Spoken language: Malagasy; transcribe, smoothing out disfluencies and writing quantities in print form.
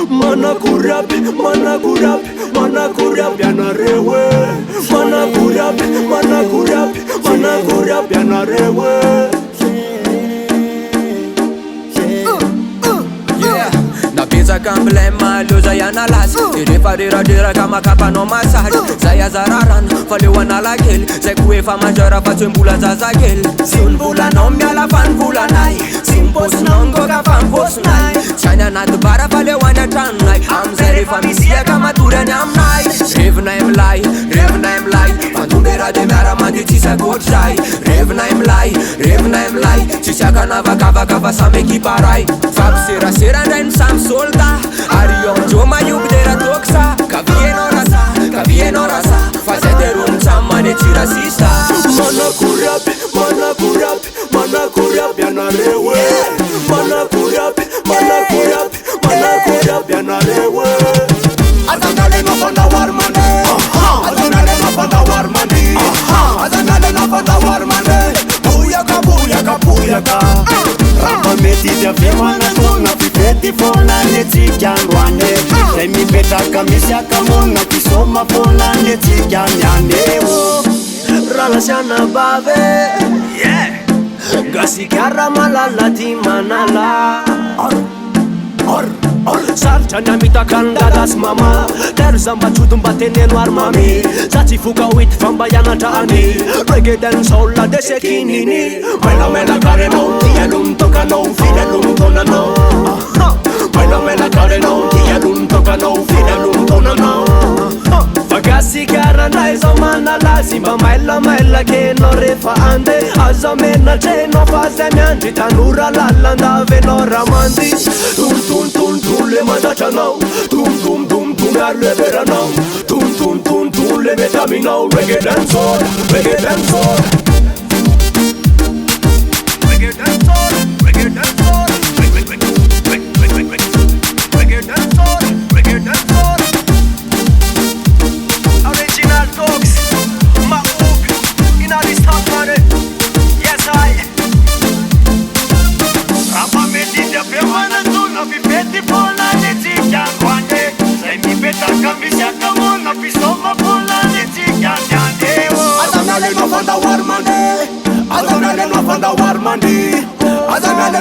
Manakurapi, manakurapi, manakurapi anarewe. Manakurapi, manakurapi, manakurapi anarewe. Napitsaky ambilay maloza ianalasy de rehefa reradrera ka makapanao masazy zay azararana fa leo analakely zay ko efa mandrara fa tsy hoe mbola zazakely sy ny volanao miala fa ny volanay sy ny pôsinao ngoka fa ny pôsinay tsy any anaty bara fa leo any antranonay amizay rehefa misiaka matory any aminay revinay milay revinay milay fandombera de miara-mandeha tsisy akoatrizay revinay milay tsisy akanavakavaka fa samy ekiparay fampiserasera ndray ny samy solda ary eo amindreo mahiobidera toksa kavienao rasa fa zay de ro mitsamy manetsy rasista. Manakurapi, manakurapi, manakurapi anarewe. Manakurapi, manakurapi, manakurapi anarewe. Azanale no fanda mane. Azanale no fanda mane. Azanale no fanda mane. Buyaka, buyaka, buyaka. Rapa mety dia femana tona pipety fona netsika androane. Zay mipetraka misy akamona kisoma fona netsika mianeo. Ralasiana bave gasikara malala ty manala. Saritra ny amitaka ny galasy mama tery za mba tsody mba teneno ary mami za tsy foka hoity fa mba ianatrany regedany saolona de sekininy menamenaka renao ty alony tokanao firy alony tonanao menamenaka renao ty alony tokanao firy alony tonanao Gasikara zao manalazy mba mailamaila kenao rehefa ande aza menatrenao fa zay miandry tanora lalandavenao ramandy tontontonton le mandatranao tontomtomtom ary le veranao tontontonton le mety aminao reggae dancehall reggae dancehall reggae dancehall reggae dancehall reggae dancehall reggae dancehall Original dogs, Maouk, in all this top money. Yes, I. Rapa meti de pe mana tu na fi peti pona de tika kwande. Say mi peta kamisa kamo na fi soma pona de tika jande. Azanale no fanda mane. Azanale no fanda mane. Azanale